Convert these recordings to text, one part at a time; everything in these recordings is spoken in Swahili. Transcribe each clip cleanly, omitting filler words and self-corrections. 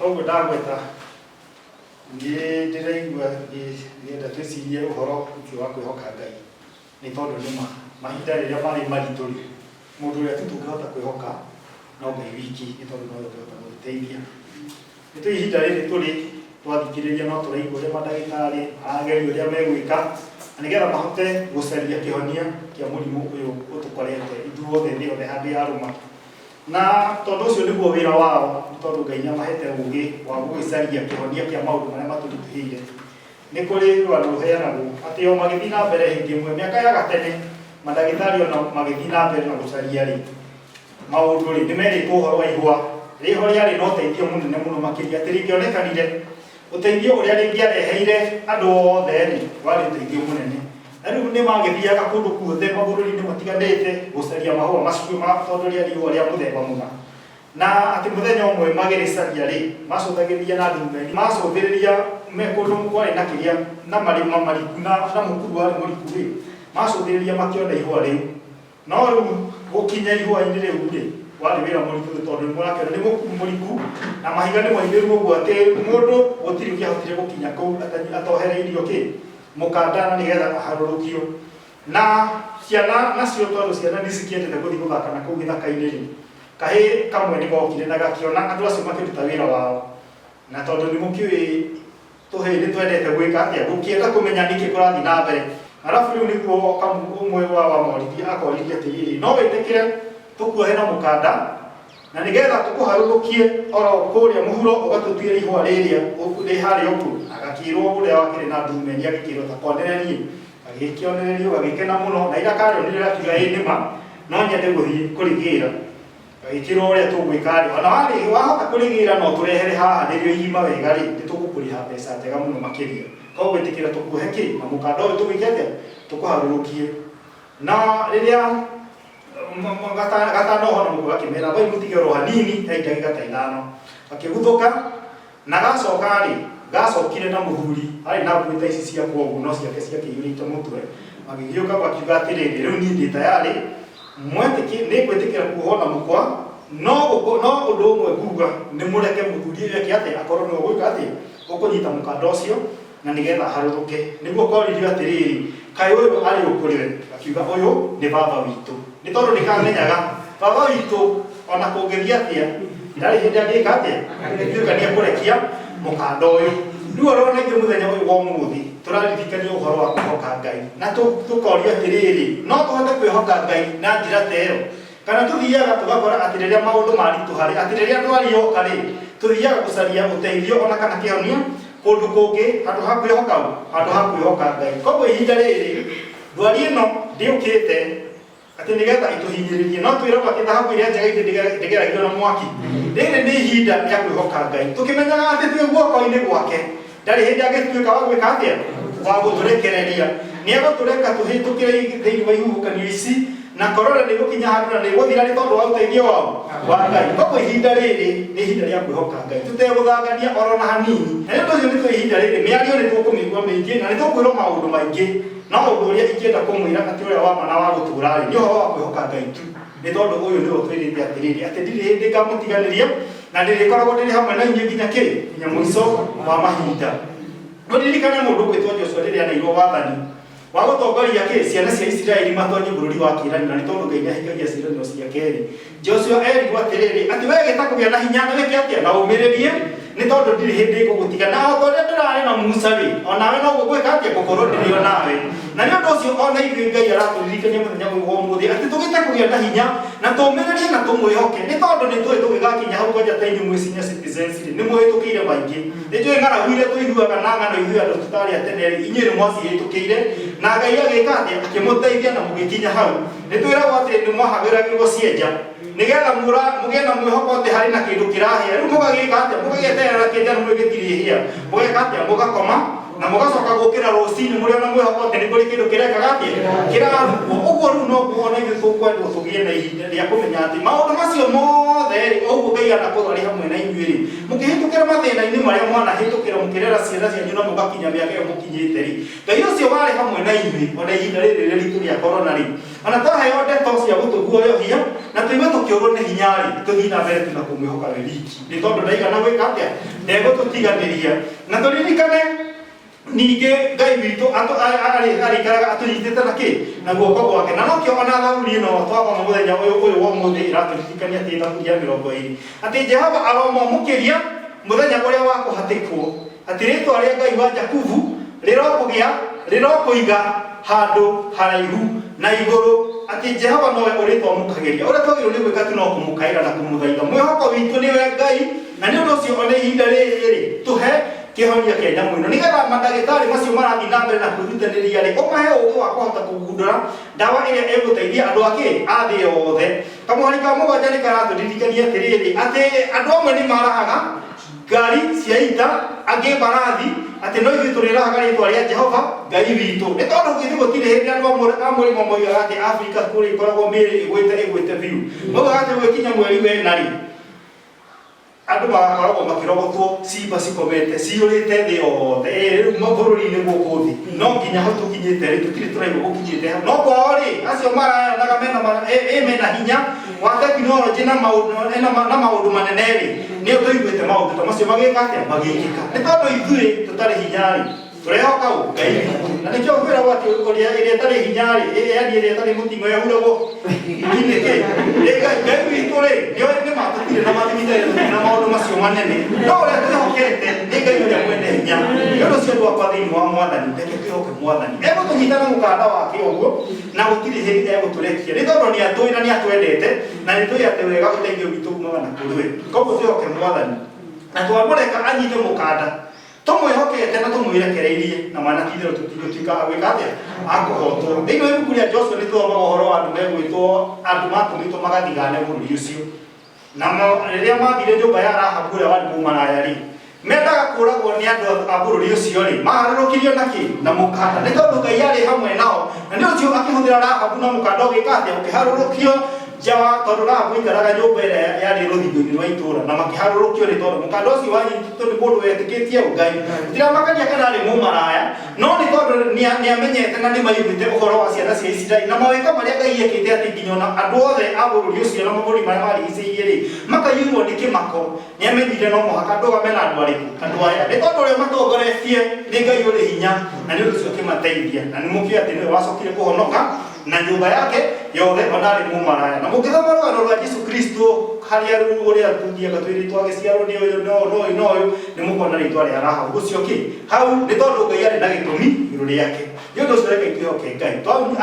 Oguo ndagweta ndĩraigua ngĩenda twĩcirie ũhoro ũcio wa kwĩhoka Ngai nĩ tondũ nĩ mahinda rĩrĩa marĩ maritũ rĩ mũndũ ũrĩa tu tũngĩhota kwĩhoka no Ngai wiki nĩ tondũ no tũngĩhota gũteithia. Nĩ twĩ ihinda rĩrĩ tũrĩ twathikĩrĩria no tũraigua ũrĩa mandagĩtarĩ arageria ũrĩa megwĩka na nĩgetha mahote gũcaria kĩhonia kĩa mũrimũ ũyũ ũtũkorete ithuothe thĩ yothe handũ ya rũma. Na tondũ ũcio nĩguo wĩra wao tondũ Ngai nĩamahete ũũgĩ wa gũgĩcaria kĩhonia kĩa maũndũ marĩa matũritũhĩire. Nĩ kũrĩ rwaro rũheanagwo atĩ o magĩthiĩ na mbere hĩndĩ ĩmwe mĩaka ya gatene mandagĩtarĩ ona magĩthiĩ na mbere na gũcaria rĩ maũndũ rĩ nĩmerĩtwo ũhoro wa ihũa rĩho rĩarĩ na ũteithio mũnene mũno makĩria atĩ rĩngĩonekanire ũteithio ũrĩa rĩngĩareheire andũ othe rĩ warĩ ũteithio mũnene. Na rĩu nĩ magĩthiaga kũndũ guothe mabũrũri-inĩ matiganĩte gũcaria mahũa macio tondũ rĩarĩ ihũa rĩa mũthemba mũna. Na atĩ mũthenya ũmwe magĩrĩcaria rĩ macũthagĩrĩria na ndumeni macũthĩrĩria kũndũ kwarĩ na kĩrĩa na marĩma mariku na mũkuru warĩ mũriku rĩ macũthĩrĩria makĩona ihũa rĩu. No rĩu gũkinya ihũa-inĩ rĩu rĩ warĩ wĩra mũritũ tondũ nĩmũrakĩona nĩ mũkuru mũriku na mahiga nĩ moimĩru ũguo atĩ mũndũ gũtirĩ ũngĩahotire gũkinya kũu atohereirio kĩ mũkanda na nĩgetha aharũrũkio. Na ciana nacio tondũ ciana nĩ cikĩendete gũthiĩ gũthaka na kũu gĩthaka-inĩ rĩ kahĩ kamwe nĩ gokire na gakĩona andũ acio makĩruta wĩra wao. Na tondũ nĩ mũkĩũĩ tũhĩĩ nĩ twendete gwĩka atĩa gũkĩenda kũmenya nĩkĩ kũrathiĩ na mbere. Arabu rĩu nĩguo ũmwe wa morithi akoririe atĩrĩrĩ no wĩtĩkĩre tũkuohe na mũkanda na nĩgetha tũkũharũrũkie oro kũrĩa mũhuro ũgatũtuĩra ihũa rĩrĩa rĩ harĩa ũguo. Agakĩrwo ũrĩa wakĩrĩ na ndumeni agĩkĩrwo ta konererie agĩkĩonererio agĩkena mũno na ira karĩonire akiuga ĩ nĩma no nyende gũthiĩ kũrigĩra. Agĩkĩrwo ũrĩa tũgwĩka rĩ ona wahota kũrigĩra no tũrehere haha nĩrĩo igima wega rĩ nĩtũgũkũrĩha mbeca njega mũno makĩria. Koguo gwĩtĩkĩra tũkuohe kĩ na mũkanda ũyũ tũgwĩke atĩa tũkũharũrũkie. Na rĩrĩa gatanoho na mũkũ gakĩmera vai mũtige oro hanini he ndagĩka ta 5 akĩguthũka na gacoka rĩ gacokire na mũthuri arĩ na nguo ta ici cia kwoguo no ciake ciakĩiyũrĩte mũtwe magĩgĩũka gũkiuga atĩrĩrĩ rĩu niĩ ndĩ tayarĩ nĩ gwĩtĩkĩra kuohwo na mũkwa no ũndũ ũmwe nguga nĩ mũreke mũthuri ũyũ eke atĩa akorwo nĩwe ũgwĩka atĩa ũkũnyita mũkanda ũcio na nĩgetha aharũrũke. Nĩguo koririo atĩrĩrĩ kaĩ ũyũ arĩ ũkũrĩwe akiuga ũyũ nĩ baba witũ nĩ tondũ nĩkamenyaga baba witũ ona kũngĩthiĩ atĩa ndarĩ hĩndĩ angĩka atĩa angĩtuĩka nĩ ekũrekia mũkanda ũyũ. Rĩu ũrona ithuĩ mũthenya ũyũ wa ũmũthĩ tũraririkania ũhoro wa kwĩhoka Ngai na tũkorio atĩrĩrĩ no tũhote kwĩhoka Ngai na njĩra ta ĩyo kana tũthiaga tũgakora atĩ rĩrĩa maũndũ maritũha rĩ atĩ rĩrĩa ndwari yoka rĩ tũthiaga gũcaria ũteithio ona kana kĩhonia kũndũ kũngĩ handũ ha kwĩhoka Ngai. Koguo ihinda rĩrĩ ndwari ĩno ndĩũkĩte atĩ nĩgetha itũhinyĩrĩrie no twĩragwo atĩ thahabu iria njega ndĩgeragio na mwaki. Rĩrĩ nĩ ihinda rĩa kwĩhoka Ngai tũkĩmenyaga atĩ twĩ guoko-inĩ gwake ndarĩ hĩndĩ angĩtuĩka wa gwĩka atĩa wa gũtũrekereria. Nĩegũtũreka tũhĩtũkĩre thĩinĩ wa ihuhũkanio ici na korona nĩ gũkinya handũ na nĩ gũthira nĩ tondũ wa ũteithio wa Ngai. Koguo ihinda rĩrĩ nĩ ihinda rĩa kwĩhoka Ngai tũtegũthangania oro na hanini. Na nĩ ũndũ ũcio nĩ twĩ ihinda rĩrĩ mĩario nĩ tũkũmĩigua mĩingĩ na nĩ tũkwĩrwo maũndũ maingĩ no ũndũ ũrĩa ingĩenda kũmwĩra atĩ ũrĩa wa mana wa gũtũra rĩ nĩ ũhoro wa kwĩhoka Ngai tu nĩ tondũ ũyũ nĩwe twĩrĩte atĩrĩrĩ atĩ ndirĩ hĩndĩ ngamũtiganĩria na ndĩrĩkoragwo ndĩrĩ hamwe na inyuĩ nginya mũico wa mahinda. Mũririkane mũndũ ũgwĩtwo Joshua rĩrĩa aneirwo wathani wa gũtongoria ciana cia Isiraeli matonye bũrũri wa kĩĩranĩro nĩ tondũ Ngai nĩahingagia ciĩranĩro ciake rĩ Joshua erirwo atĩrĩrĩ atĩ wee gĩtakũgĩa na hinya na wĩke atĩa na ũmĩrĩrie nĩ tondũ ndirĩ hĩndĩ ngũgũtiga na o ũrĩa ndĩrarĩ na Musa rĩ onawe no gwĩka atĩa gũkorwo ndĩrĩ o nawe. Na nĩ ũndũ ũcio ona ithuĩ Ngai aratũririkania mũthenya ũyũ wa ũmũthĩ atĩ tũgĩte kũgĩa na hinya na tũmĩrĩrie na tũmwĩhoke nĩ tondũ nĩ tũĩ tũgĩgakinya hau kwanja ta inyuĩ mwĩ senior citizens rĩ nĩ mũhĩtũkĩire maingĩ. Nĩ njũĩ ng'aragu iria tũiguaga na ng'ano ithuĩ andũ tũtarĩ a tene rĩ inyuĩ nĩ mwacihĩtũkĩire na Ngai agĩka atĩa akĩmũteithia na mũgĩkinya hau. Nĩ twĩragwo atĩ nĩ mwahagĩragĩrwo cienja nĩgetha mũgĩe na mwĩhoko atĩ harĩ na kĩndũ kĩrahĩa. Rĩu mũgagĩka atĩa mũgagĩeterera kĩenja na mũgĩtirĩ hĩa mũgeka atĩa mũgakoma na mugacoka gukira rucini muri ona mwihoko ati ni kuri kindu kirekaga atia kiraruko uguo riu no kuona ithu tukwendwo tugie na ihinda ria kumenya ati maundu macio mothe ri uguo Ngai anakorwo ari hamwe na inyuĩ ri mukihitukira mathina-ini maria mwanahitukira mukirera ciana cianyu na mugakinya miaka iyo mukinyite ri Ngai ucio wari hamwe na inyuĩ ona ihinda riri ritu ria corona ri ona twaheo ndeto cia gutuguoyohia na tuigue tukiurwo ni hinya ri tuthii na mbere tuna kumwihoka we wiki ni tondu ndaigana gwika atia ndegututiganiria na turirikane ninge Ngai witu arikaraga atunyitite na ki na guoko gwake na nokio ona thaburi ino twaba muthenya uyu wa muthi iraturirikania ati thaburi ya 20 ati Jehova aroma mukiria muthenya uria wa kuhatikwo ati ritwa ria Ngai wa Jakubu rirokuiga handu haraihu na iguru ati Jehova nowe uritwa mukageria uria twagirwo ni gwika tu no kumukaira na kumuthaitha mwihoko witu niwe Ngai na ni undu ucio ona ihinda riri tuhe kihonia kia nyamu ino nigetha mandagitari macio marathi na mbere na kwirutaniria ri umahe ugi wa kuhota kugundura ndawa iria eguteithia andu ake athi yothe kamwari ka mugwanja ni karaturirikania atiriri ati andu amwe ni marahaga ngari cia ita angi barathi ati no ithuĩ tũrĩrahaga rĩtwa rĩa Jehova Ngai witũ nĩ tondũ githĩ gũtirĩ hĩndĩ andũ a mũrĩmo moigaga atĩ Afrika kũrĩa ikoragwo mĩĩrĩ ĩgwĩte biũ moigaga atĩ gwĩkinya mweri wena rĩ andu magakoragwo makirogotwo cimba cikomete ciũrĩte thĩ yothe rĩu mabũrũri-inĩ gũkũ thĩ no nginya hau tũkinyĩte rĩ tũtirĩ tũraigua gũkinyĩte hau no kwao rĩ acio marayanaga mena hinya wa tekinoronjĩ na maũndũ manene rĩ nĩo tũiguĩte maũndũ ta macio magĩka atĩa magĩkĩka nĩ tondũ ithuĩ tũtarĩ hinya rĩ tũrehoka ũ Ngai witũ na nĩkĩo ngwĩragwo atĩ ũrĩa ĩrĩa ĩtarĩ hinya rĩ yani ĩrĩa ĩtarĩ mũting'o yahuragwo nĩkĩ Ngai witũ rĩ nĩ matũtire na mathimithaire na maũndũ macio manene no ũrĩa twĩhokete nĩ Ngai ũrĩa mwene hinya nĩ ũndũ ũcio andũ akwa thĩinĩ wa Mwathani reke twĩhoke Mwathani egũtũnyita na mũkanda wake ũguo na gũtirĩ hĩndĩ egũtũrekia nĩ tondũ nĩ atũĩ na nĩ atwendete na nĩ tũĩ atĩ wega ũteithio witũ umaga na kũrĩ we koguo twĩhoke Mwathani na twamũreka anyite mũkanda tumwihokete na tumwirekereirie na mana tithero tutigũtuĩka gwĩka atĩa akũhotwo thĩinĩ wa ibuku rĩa Joshua nĩ tũthomaga ũhoro wa andũ megwĩtwo andũ matũmĩtwo magathigane bũrũri ũcio na rĩrĩa mathire nyũmba ya Rahabu ũrĩa warĩ mũmaraya rĩ mendaga kũragwo nĩ andũ a bũrũri ũcio rĩ maharũrũkirio na kĩ na mũkanda nĩ tondũ Ngai arĩ hamwe nao na nĩ ũcio akĩhũthĩra Rahabu na mũkanda ũgĩka atĩa ũkĩharũrũkio jawa tondũ Rahabu aikaraga nyũmba ĩrĩa yarĩ rũthingo-inĩ rwa itũũra na makĩharũrũkio nĩ tondũ mũkanda ũcio wanyitĩtwo nĩ mũndũ wetĩkĩtie Ngai ndiramakania kana arĩ mũmaraya no nĩ tondũ nĩ amenyete na nĩ maiguĩte ũhoro wa ciana cia Isiraeli na mawĩko marĩa Ngai ekĩte atĩ nginya ona andũ othe a bũrũri ũcio na mabũrũri marĩa marigicĩirie rĩ makaiyũrwo nĩ kĩmako nĩ amenyire no mũhaka ndũgame na andũ arĩkũ andũ aya nĩ tondũ ũrĩa matongoretie nĩ Ngai ũrĩ hinya na nĩ ũndũ ũcio akĩmateithia na nĩ mũkĩoĩ atĩ nĩwe wacokire kũhonoka na nyũmba yake yothe ona arĩ mũmaraya na mũngĩthoma rũgano rwa Jesũ Kristo harĩa rĩu ũrĩa tuthiaga twĩrĩtwo agĩciarwo nĩ ũyũ no ũyũ nĩ mũkona rĩtwa rĩa Rahabu ũcio kĩ hau nĩ tondũ Ngai arĩ na gĩtũmi igũrũ rĩake nĩ ũndũ ũcio reke twĩhoke Ngai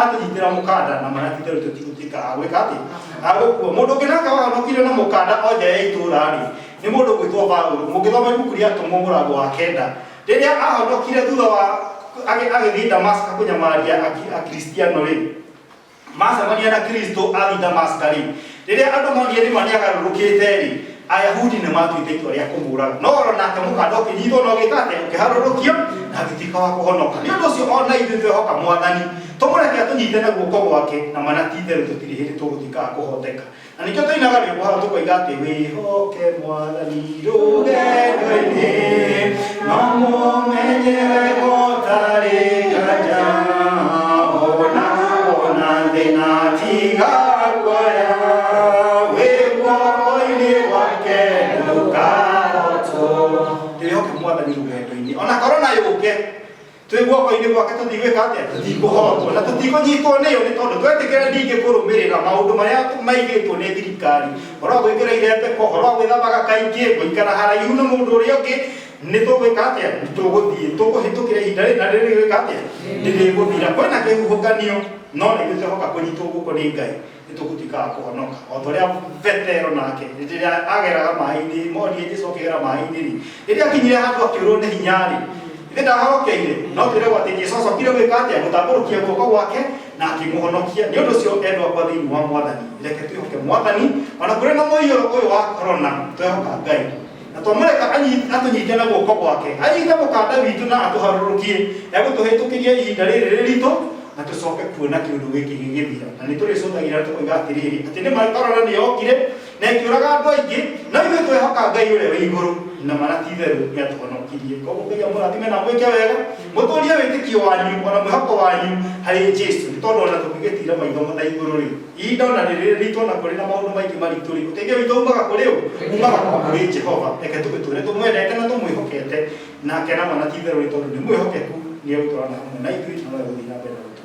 atũnyitĩra mũkanda na marĩa tithero tũtigũtuĩka a gwĩka atĩ agũkua mũndũ ũngĩ nake wahonokire na mũkanda o nja ya itũũra rĩ nĩ mũndũ gwĩtwo Paũlũ mũngĩthoma ibuku rĩa Atũmwo mũrango wa 9 rĩrĩa ahonokire thutha wa agĩthiĩ Damascus kũnyamaria akristiano rĩ macemania na Kristo athi Damascus rĩ rĩrĩa andũ monire nĩ maniagarũrũkĩte rĩ Ayahudi nĩ matuĩte itua rĩa kũmũraga no nake mũkanda ũkĩnyitwo na ũgĩka atĩa ũkĩharũrũkio na agĩtuĩka wa kũhonoka nĩ ũndũ ũcio ona ithuĩ twĩhoka Mwathani tũmũreke atũnyite na guoko gwake na mana titherũ tũtirĩ hĩndĩ tũgũtuĩka a kũhoteka na nĩkĩo tũinaga rwĩmbo hau tũkoiga atĩ wĩhoke Mwathani rũgendo-inĩ no mũmenyere gũtarĩ nganja na tiga guoya wĩguoko-inĩ gwake ndũkahotwo twĩhoke Mwathani rũgendo-inĩ ona korona yũke twĩ guoko-inĩ gwake tũtigwĩka atĩa tũtikũhotwo na tũtikũnyitwo nĩyo nĩ tondũ twetĩkĩre ningĩ kũrũmĩrĩra maũndũ marĩa maigĩtwo nĩ thirikari ũhoro wa gwĩkĩra irembeko ũhoro wa gwĩthambaga kaingĩ gũikara haraihu na mũndũ ũrĩa ũngĩ nĩ tũgwĩka atĩa tũgũthiĩ tũkũhĩtũkĩra ihinda rĩrĩ na rĩrĩ gwĩka atĩa rĩrĩgũthira kwĩna kĩhuhũkanio no nĩ twĩhoka kũnyitwo guoko nĩ Ngai nĩ tũgũtuĩka a kũhonoka o ta ũrĩa Petero nake rĩrĩa ageraga maaĩ-inĩ morie Jesũ akĩgera maaĩ-inĩ rĩ rĩrĩa akinyire handũ akĩũrwo nĩ hinya rĩ ithe ndahonokeire no twĩragwo atĩ Jesũ acokire gwĩka atĩa gũtambũrũkia guoko gwake na akĩmũhonokia nĩ ũndũ ũcio endwa akwa thĩinĩ wa Mwathani reke twĩhoke Mwathani ona kũrĩ na mũiyũro ũyũ wa korona twĩhoka Ngai na twamureka atunyite na guoko gwake anyite mukanda witu na atuharurukie egũtũhĩtũkĩria ihinda rĩrĩ rĩritũ na tũcoke kuona kĩũndũ gĩkĩ gĩgĩthira na nĩtũrĩcũthagĩra tũkoiga atĩrĩrĩ atĩ nĩ korona nĩyokire na ĩkĩũraga andũ aingĩ no ithuĩ twĩhoka Ngai ũrĩa wĩ igũrũ na mana ti itherũ nĩatũhonokirie koguo Ngai amũrathime na mwĩke wega mũtũrie wĩtĩkio wanyu ona mwĩhoko wanyu harĩ Jesũ nĩ tondũ ona tũngĩgĩtira maitho na igũrũ rĩ ihinda ona rĩrĩ rĩritũ na kũrĩ na maũndũ maingĩ maritũ rĩ ũteithio witũ umaga kũrĩ ũ umaga kũrĩ Jehova reke tũgĩtũre tũmwendete na tũmwĩhokete nake na mana ti itherũ rĩ tondũ nĩ mwĩhokeku nĩegũtwarana hamwe na ithuĩ na no egũthiĩ na mbere na